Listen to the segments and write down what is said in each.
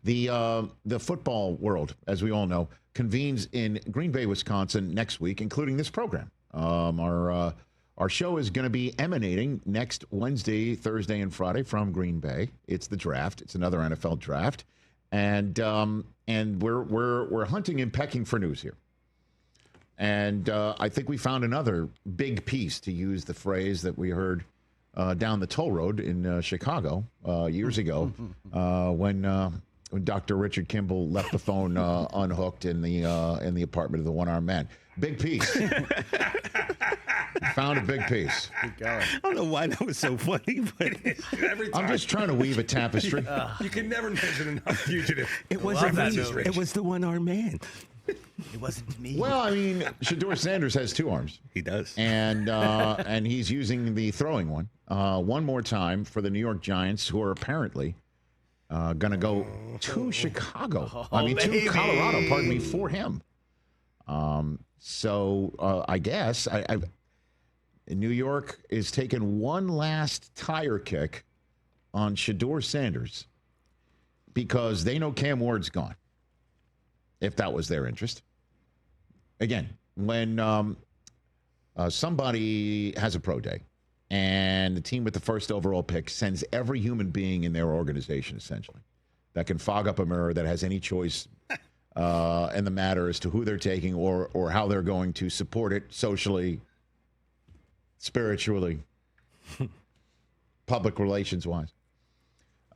The football world, as we all know, convenes in Green Bay, Wisconsin next week, including this program. Our show is going to be emanating next Wednesday, Thursday, and Friday from Green Bay. It's the draft. It's another NFL draft, and we're hunting and pecking for news here. And I think we found another big piece, to use the phrase that we heard down the toll road in Chicago years ago when Dr. Richard Kimball left the phone unhooked in the apartment of the one-armed man. Big piece. Found a big piece. I don't know why that was so funny, but every time. I'm just trying to weave a tapestry. You can never mention enough fugitive. it wasn't me. It was the one-armed man. It wasn't me. Well, I mean, Shedeur Sanders has two arms. He does. And he's using the throwing one one more time for the New York Giants, who are apparently going to go to Chicago. To Colorado, pardon me, for him. So I guess New York is taking one last tire kick on Shedeur Sanders because they know Cam Ward's gone, if that was their interest. Again, when somebody has a pro day and the team with the first overall pick sends every human being in their organization, essentially, that can fog up a mirror, that has any choice in the matter as to who they're taking or how they're going to support it socially, spiritually, public relations-wise.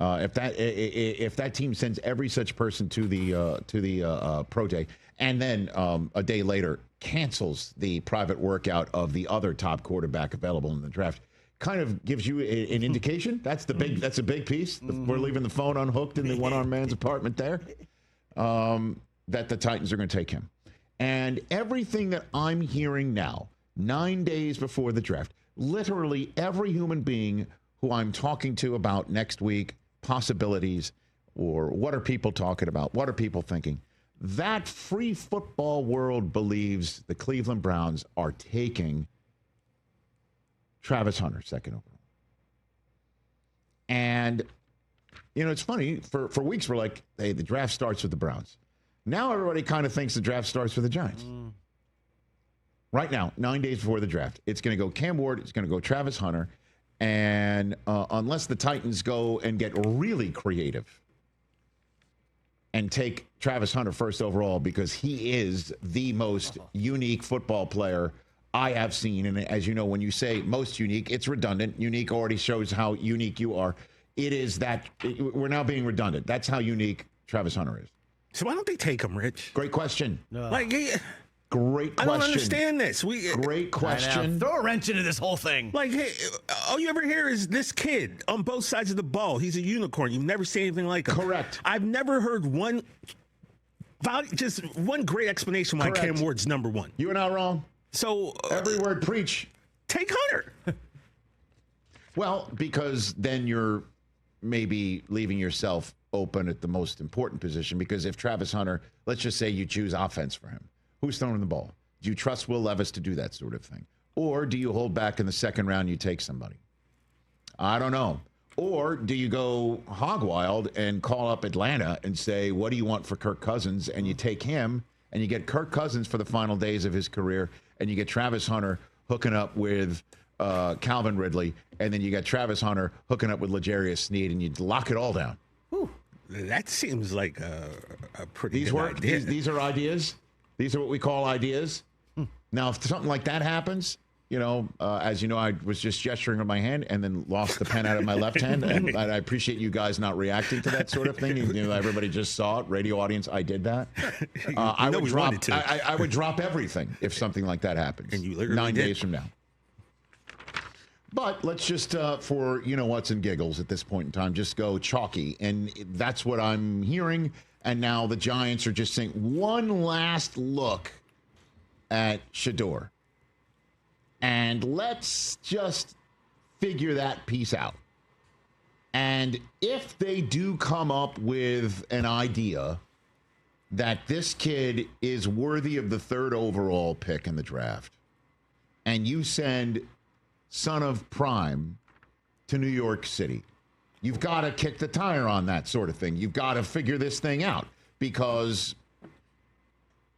If that team sends every such person to the pro day and then a day later cancels the private workout of the other top quarterback available in the draft, kind of gives you an indication. That's a big piece. We're leaving the phone unhooked in the one-armed man's apartment there. That the Titans are going to take him. And everything that I'm hearing now, 9 days before the draft, literally every human being who I'm talking to about next week, possibilities, or what are people talking about, what are people thinking, that free football world believes the Cleveland Browns are taking Travis Hunter, second overall. And, it's funny, for weeks we're like, hey, the draft starts with the Browns. Now everybody kind of thinks the draft starts with the Giants. Right now, 9 days before the draft, it's going to go Cam Ward, it's going to go Travis Hunter, and unless the Titans go and get really creative and take Travis Hunter first overall because he is the most unique football player I have seen. And as you know, when you say most unique, it's redundant. Unique already shows how unique you are. It is that we're now being redundant. That's how unique Travis Hunter is. So why don't they take him, Rich? Great question. Great question. I don't understand this. Great question. Throw a wrench into this whole thing. Hey, all you ever hear is this kid on both sides of the ball. He's a unicorn. You've never seen anything like him. Correct. I've never heard just one great explanation why Correct. Cam Ward's number one. You are not wrong. So every word preach. Take Hunter. Well, because then you're maybe leaving yourself open at the most important position, because if Travis Hunter, let's just say you choose offense for him, who's throwing the ball? Do you trust Will Levis to do that sort of thing? Or do you hold back in the second round, you take somebody? I don't know. Or do you go hog wild and call up Atlanta and say, what do you want for Kirk Cousins? And you take him and you get Kirk Cousins for the final days of his career, and you get Travis Hunter hooking up with Calvin Ridley, and then you got Travis Hunter hooking up with L'Jarius Sneed, and you lock it all down. Whew. That seems like a pretty good idea. These are ideas. These are what we call ideas. Now, if something like that happens, as you know, I was just gesturing with my hand and then lost the pen out of my left hand. And I appreciate you guys not reacting to that sort of thing. Everybody just saw it. Radio audience, I did that. I would drop everything if something like that happens. And you literally 9 did. days from now. But let's just, for what's and giggles at this point in time, just go chalky. And that's what I'm hearing. And now the Giants are just saying one last look at Shedeur. And let's just figure that piece out. And if they do come up with an idea that this kid is worthy of the third overall pick in the draft, and you send son of Prime to New York City, You've got to kick the tire on that sort of thing. You've got to figure this thing out because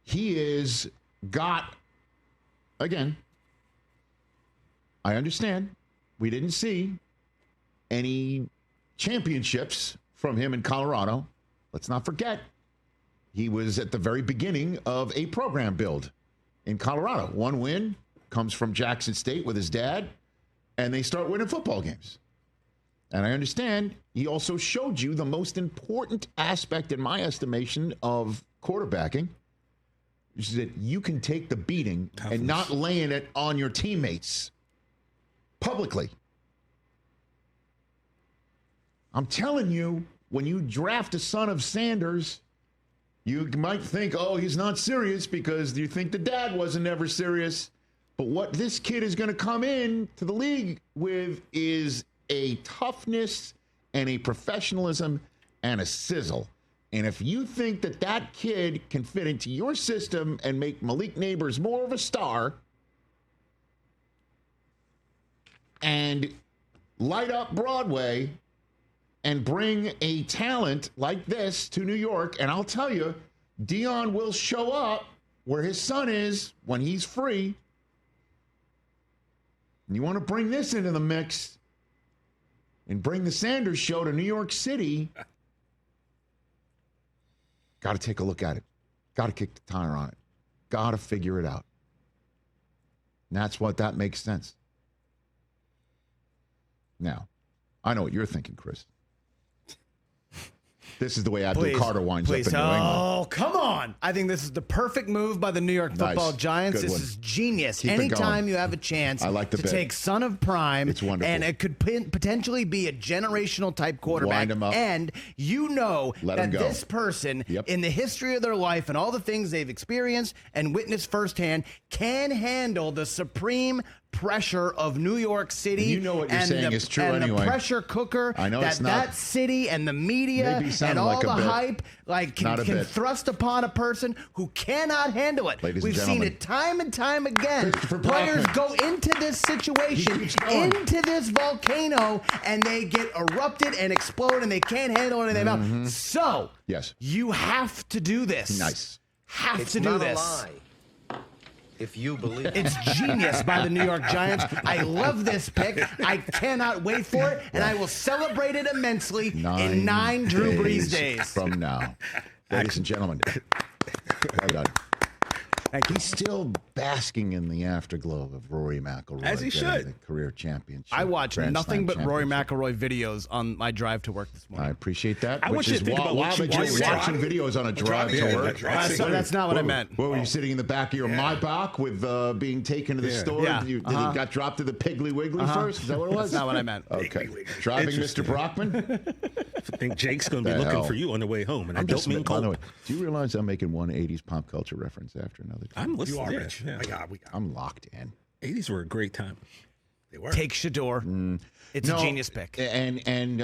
he is again, I understand we didn't see any championships from him in Colorado. Let's not forget, he was at the very beginning of a program build in Colorado. One win comes from Jackson State with his dad, and they start winning football games. And I understand he also showed you the most important aspect, in my estimation, of quarterbacking, which is that you can take the beating and not laying it on your teammates publicly. I'm telling you, when you draft a son of Sanders, you might think, oh, he's not serious because you think the dad wasn't ever serious. But what this kid is going to come in to the league with is a toughness and a professionalism and a sizzle. And if you think that that kid can fit into your system and make Malik Neighbors more of a star and light up Broadway and bring a talent like this to New York, and I'll tell you, Dion will show up where his son is when he's free. And you want to bring this into the mix and bring the Sanders show to New York City, got to take a look at it. Got to kick the tire on it. Got to figure it out. And that's what that makes sense. Now, I know what you're thinking, Chris. This is the way Abdul Carter winds up in New England. Oh, come on. I think this is the perfect move by the New York Football Giants. Good This one. is genius. Keep it Anytime going. you have a chance I like the to bet. take son of prime, It's wonderful. and it could potentially be a generational type quarterback. Wind him up. And you know Let him that go. this person, Yep. in the history of their life and all the things they've experienced and witnessed firsthand, can handle the supreme pressure of New York City. And you know what you're and saying the, is true and anyway. the pressure cooker I know that it's not- that city and the media Maybe and sounded all like a the bit. hype Not a can bit. thrust upon a person who cannot handle it. Ladies and We've seen gentlemen. it time and time again. Christopher Players Brockman. go into this situation, He keeps going. into this volcano, and they get erupted and explode, and they can't handle anything else. So, Yes. you have to do this. Nice. Have It's to do not this. a lie. If you believe it. It's genius by the New York Giants. I love this pick. I cannot wait for it, and I will celebrate it immensely in 9 Drew Brees days. From now. Ladies and gentlemen, well done. He's still basking in the afterglow of Rory McIlroy. As he getting should. the career championship. I watch Grand nothing Slam but Rory championship. McIlroy videos on my drive to work this I morning. appreciate that. I want you to think about what you that you're watch. watching videos on a drive Yeah, to work. That's not what I meant. What were you sitting in the back of your Maybach with being taken to the store? Yeah. Did it got dropped to the Piggly Wiggly first? Is that what it was? That's not what I meant. Okay. Driving Mr. Interesting. Brockman? I think Jake's going to be The looking hell? for you on the way home, and I I'm don't just mean by the cold. way, do you realize I'm making one 80s pop culture reference after another? I'm listening. You are Yeah, rich. yeah. We got I'm locked in. 80s were a great time. They were. Take Shedeur. It's a genius pick. And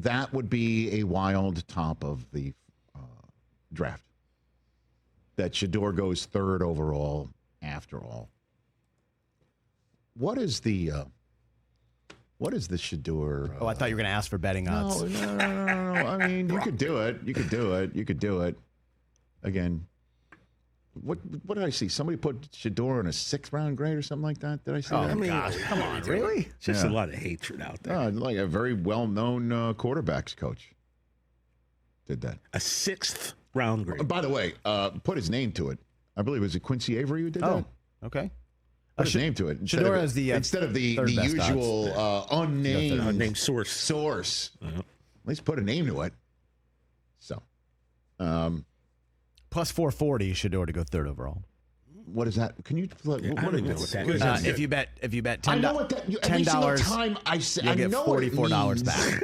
that would be a wild top of the draft. That Shedeur goes 3rd overall after all. What is the Shedeur? Oh, I thought you were going to ask for betting odds. No. I mean, you could do it. You could do it. Again, what did I see? Somebody put Shedeur in a 6th round grade or something like that. Did I see that? I mean, Come on, really? just Yeah. a lot of hatred out there. Like a very well-known quarterbacks coach did that. A 6th round grade. By the way, put his name to it. I believe it was Quincy Avery who did Oh, that. okay. Put his name to it. Shedeur has the, instead of the third best usual unnamed Named source. source. At least put a name to it. So, Plus 440 Shedeur to go 3rd overall. what is that? Can you? What I don't even know what that is. If you bet $10, I know what that. Every single $10, time I say, you'll I get know what it $44 means back.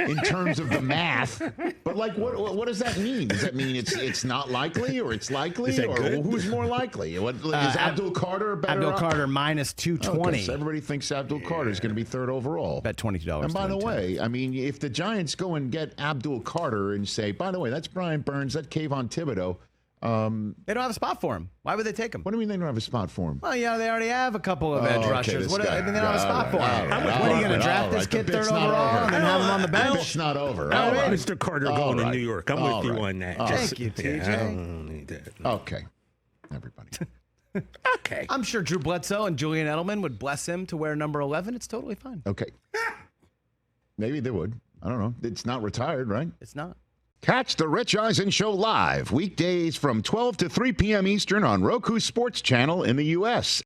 in terms of the math. But like, what does that mean? Does that mean it's not likely, or it's likely, Is that or good? who's more likely? What, is Abdul Carter better? Abdul Carter minus Okay, 220. so everybody thinks Abdul Carter is going to be 3rd overall. Bet $22. And by to the win way, I mean, if the Giants go and get Abdul Carter and say, by the way, that's Brian Burns, that's Kayvon Thibodeau, They don't have a spot for him. Why would they take him? What do you mean they don't have a spot for him? Well, they already have a couple of edge rushers. What, I mean, they don't have a spot for him. What are you going to draft this kid third overall and then have him on the bench? It's not over. I All want right. Mr. Carter going to New York. I'm with you on that. Thank you, TJ. I don't need that. Okay, everybody. Okay. I'm sure Drew Bledsoe and Julian Edelman would bless him to wear number 11. It's totally fine. Okay. Maybe they would. I don't know. It's not retired, right? It's not. Catch the Rich Eisen Show live weekdays from 12 to 3 p.m. Eastern on Roku Sports Channel in the U.S.